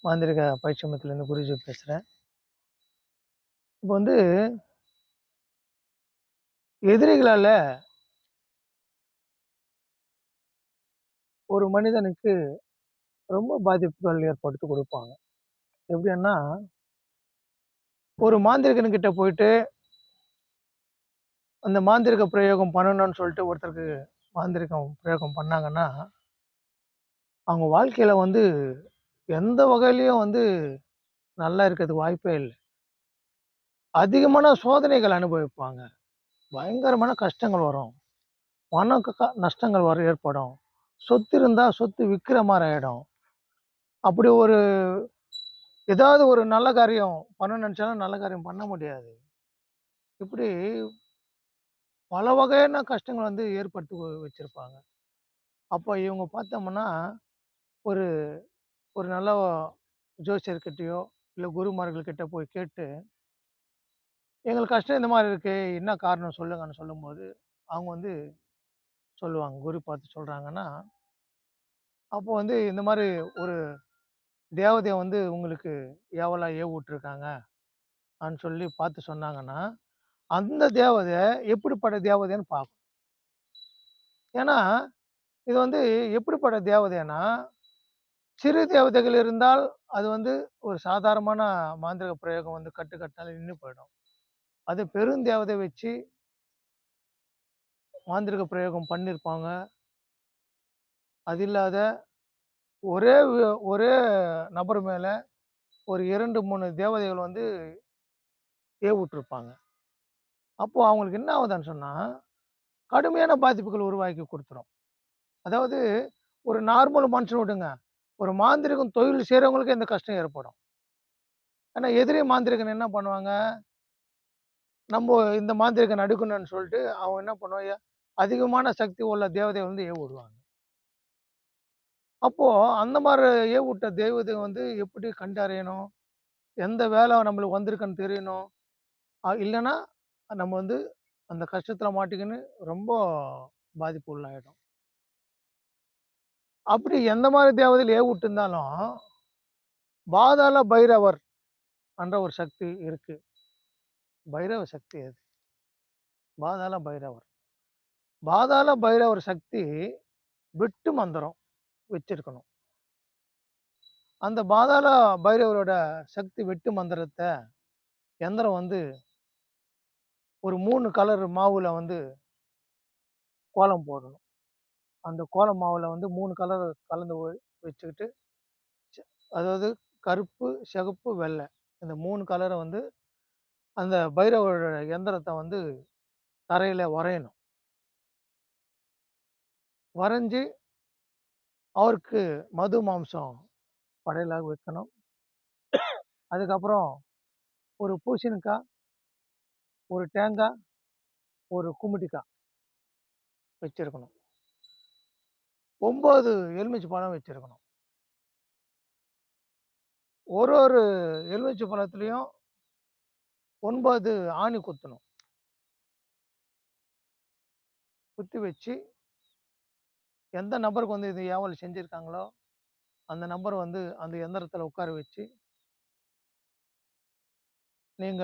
மாந்திரீக பயிற்சி மையத்திலேருந்து குருஜி பேசுறேன். இப்போ வந்து எதிரிகளால ஒரு மனிதனுக்கு ரொம்ப பாதிப்புகள் ஏற்படுத்தி குடுப்பாங்க. எப்படின்னா, ஒரு மாந்திரீகன்கிட்ட போயிட்டு, அந்த மாந்திரீக பிரயோகம் பண்ணணும்னு சொல்லிட்டு ஒருத்தருக்கு மாந்திரீகம் பிரயோகம் பண்ணாங்கன்னா, அவங்க வாழ்க்கையில வந்து எந்த வகையிலயும் வந்து நல்லா இருக்கிறதுக்கு வாய்ப்பே இல்ல. அதிகமான சோதனைகள் அனுபவிப்பாங்க. பயங்கரமான கஷ்டங்கள் வரும். பண நஷ்டங்கள் ஏற்படும். சொத்து இருந்தா சொத்து விக்கிற மாரி ஆயிடும். அப்படி ஒரு ஏதாவது ஒரு நல்ல காரியம் பண்ணணும்னு நெனச்சாலும் நல்ல காரியம் பண்ண முடியாது. இப்படி பல வகையான கஷ்டங்கள வந்து ஏற்படுத்தி வச்சிருப்பாங்க. அப்போ இவங்க பார்த்தோம்னா, ஒரு ஒரு நல்ல ஜோசியர்கிட்டயோ, இல்ல குருமார்கள் கிட்ட போய் கேட்டு, "எங்களுக்கு கஷ்டம் இந்த மாரி இருக்கு. என்ன காரணம் சொல்லுங்கன்னு" சொல்லும்போது, அவங்க வந்து சொல்லுவாங்க. குரு பார்த்து சொல்றாங்கன்னா, அப்போ வந்து இந்த மாரி ஒரு தேவதைய வந்து உங்களுக்கு ஏவலா ஏவிவுட்டுருக்காங்க சொல்லி பார்த்து சொன்னாங்கன்னா, அந்த தேவதை எப்படிப்பட்ட தேவதைன்னு பார்க்கணும். ஏன்னா, இது வந்து எப்படிப்பட்ட தேவதைன்னா, சிறு தேவதைகள் இருந்தால், அது வந்து ஒரு சாதாரணமான மாந்திரீக பிரயோகம் வந்து கட்டுக்கட்டால நின்னு போயிடும். அது பெருந்தேவதை வச்சு மாந்திரீக பிரயோகம் பண்ணியிருப்பாங்க. அது இல்லாத ஒரே நபர் மேல ஒரு 2, 3 தேவதைகள் வந்து ஏவிவுட்டுருப்பாங்க. அப்போ அவங்களுக்கு என்ன ஆகுதுன்னு சொன்னா, கடுமையான பாதிப்புகள் உருவாக்கி குடுத்துரும். அதாவது ஒரு நார்மல் மனுஷன விடுங்க. ஒரு மாந்திரீகம் தொழில் செய்றவங்களுக்கே இந்த கஷ்டம் ஏற்படும். ஆனா எதிரி மாந்திரீகன் என்ன பண்ணுவாங்க, நம்ப இந்த மாந்திரீகன் அடுக்கணும்னு சொல்லிட்டு, அவங்க என்ன பண்ணுவாங்க, அதிகமான சக்தி உள்ள தேவதைய வந்து ஏவிவுடுவாங்க. அப்போ அந்த மாரி ஏவிவுட்ட தெய்வத்த வந்து எப்படி கண்டறியணும்? எந்த வேலை நம்மளுக்கு வந்திருக்குன்னு தெரியணும். இல்லன்னா நம்ம வந்து அந்த கஷ்டத்துல மாட்டிக்கின்னு ரொம்ப பாதிப்பு உள்ளாயிடும். அப்படி எந்த மாரி தேவதையில ஏவிவுட்டுருந்தாலும், பாதாள பைரவர் என்ற ஒரு சக்தி இருக்கு. பைரவ சக்தி அது. பாதாள பைரவர். பாதாள பைரவர் சக்தி வெட்டு மந்திரம் வச்சிருக்கணும். அந்த பாதாள பைரவரோட சக்தி வெட்டு மந்திரத்த எந்திரம் வந்து ஒரு 3 கலர் மாவுல வந்து கோலம் போடணும். அந்த கோல மாவுல வந்து 3 கலர் கலந்து வச்சுக்கிட்டு, ச அதாவது கருப்பு, சிகப்பு, வெள்ளை. இந்த 3 கலர வந்து அந்த பைரவரோட எந்திரத்த வந்து தரையில வரையணும். வரைஞ்சு அவருக்கு மது, மாംசம் படையலா வைக்கணும். அதுக்கப்புறம் ஒரு பூசணிக்கா, ஒரு தேங்கா, ஒரு குமுட்டிக்கா வச்சிருக்கணும். 9 எலுமிச்சை பழம் வச்சிருக்கணும். ஒரு எலுமிச்சை பழத்திலயும் 9 ஆணி குத்தணும். குத்தி வச்சு, எந்த நபருக்கு வந்து இது ஏவல் செஞ்சிருக்காங்களோ, அந்த நபர வந்து அந்த எந்திரத்துல உட்கார வச்சு, நீங்க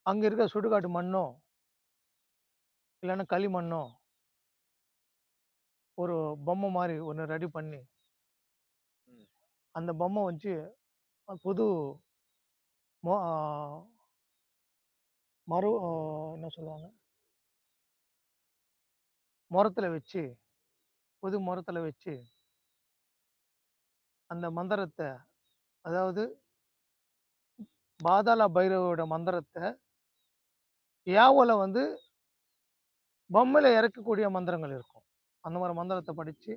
அங்க இருக்க சுடுகாட்டு மண்ணோ, இல்லன்னா களிமண்ணோ, ஒரு பொம்மை மாரி ஒண்ணு ரெடி பண்ணி, அந்த பொம்மை வச்சு புது மொ ஆ மறு என்ன சொல்லுவாங்க? மொறத்துல வச்சு, புது மொறத்துல வச்சு, அந்த மந்திரத்த அதாவது பாதாள பைரவரோட மந்திரத்த ஏவல வந்து பொம்மையில இறக்கக்கூடிய மந்திரங்கள் இருக்கும். அந்த மாரி மந்திரத்த படிச்சு,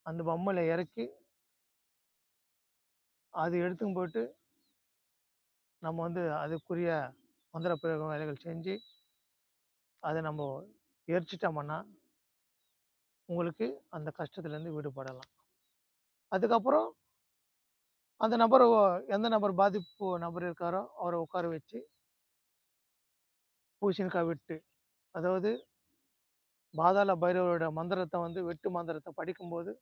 அந்த பொம்மையில இறக்கி, அது எடுத்துன்னு போயிட்டு, நம்ம வந்து அதுக்குரிய மந்திர பிரயோக வேலைகள் செஞ்சு, அத நம்போ எரிச்சுட்டோம்ன்னா, உங்களுக்கு அந்த கஷ்டத்துலருந்து விடுபடலாம். அதுக்கப்புறம் அந்த நபர எந்த நபர் பாதிப்பு நபர் இருக்காரோ, அவர உட்கார வச்சு, பூசணிக்காய் வெட்டு. அதாவது பாதாள பைரவரோட மந்திரத்த வந்து வெட்டு மந்திரத்த படிக்கும்போது,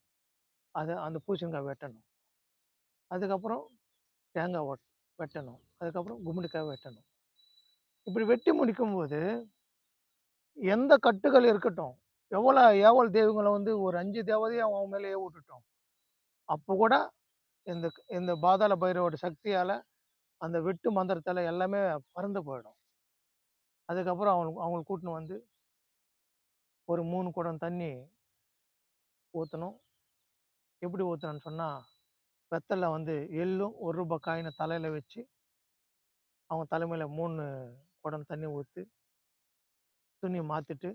அந்த பூசணிக்காய் வெட்டணும். அதுக்கப்புறம் தேங்காய் வெட்டணும். அதுக்கப்புறம் கும்மடிக்காய் வெட்டணும். இப்படி வெட்டி முடிக்கும்போது, எந்த கட்டுகள் இருக்கட்டும், ஏவல் தெய்வங்கள வந்து ஒரு 5 தேவதைய அவன் மேல ஏவி விட்டுட்டோம். அப்ப கூட இந்த இந்த பாதாள பைரவரோட சக்தியால, அந்த வெட்டு மந்திரத்தால எல்லாமே பறந்து போயிடும். அதுக்கப்புறம் அவங்கள கூட்டின்னு வந்து ஒரு 3 குடம் தண்ணி ஊத்தணும். எப்படி ஊத்தணும்னு சொன்னா, வெத்தல வந்து எள்ளும் ரூ. 1 காயின தலையில வச்சு, அவங்க தலைமையில 3 குடம் தண்ணி ஊத்தி, துணிய மாத்திட்டு,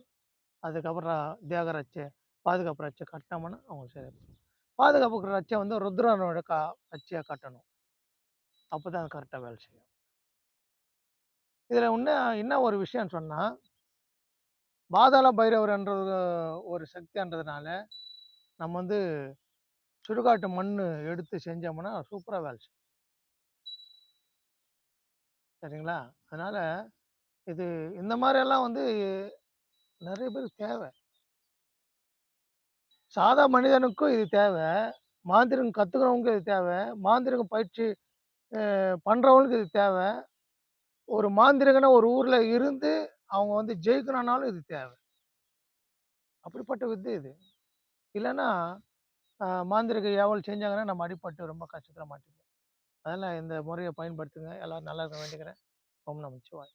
அதுக்கப்புறம் தேக ரட்சை, பாதுகாப்பு ரட்சை கட்டினோம்னா அவங்களுக்கு சரியா போயிடும். பாதுகாப்பு ரட்சை வந்து ருத்ரனோட ரட்சையா கட்டணும். அப்பதான் அது கரெக்ட்டா வேலை செய்யும். இதுல என்ன ஒரு விஷயம்னு சொன்னா, பாதாள பைரவர்ன்றது ஒரு சக்தின்றதுனால, நம்ம வந்து சுடுகாட்டு மண்ணு எடுத்து செஞ்சோம்னா, சூப்பரா வேலை செய்யும். சரிங்களா? அதனால இது இந்த மாரியெல்லாம் வந்து நெறைய பேருக்கு தேவை. சாதா மனிதனுக்கும் இது தேவை. மாந்திரீகம் கத்துக்கிறவங்களுக்கும் இது தேவை. மாந்திரீகம் பயிற்சி பண்றவங்களுக்கு இது தேவை. ஒரு மாந்திரீகனா ஒரு ஊர்ல இருந்து அவங்க வந்து ஜெயிக்கணும்னாலும் இது தேவை. அப்படிப்பட்ட வித்தை இது. இல்லன்னா மாந்திரீக ஏவல் செஞ்சாங்கன்னா நம்ம அடிபட்டு ரொம்ப கஷ்டத்துல மாட்டிப்போம். அதனால இந்த முறைய பயன்படுத்துங்க. எல்லாரும் நல்லா இருக்க வேண்டிக்கிறேன். ஓம் நமச்சிவாய.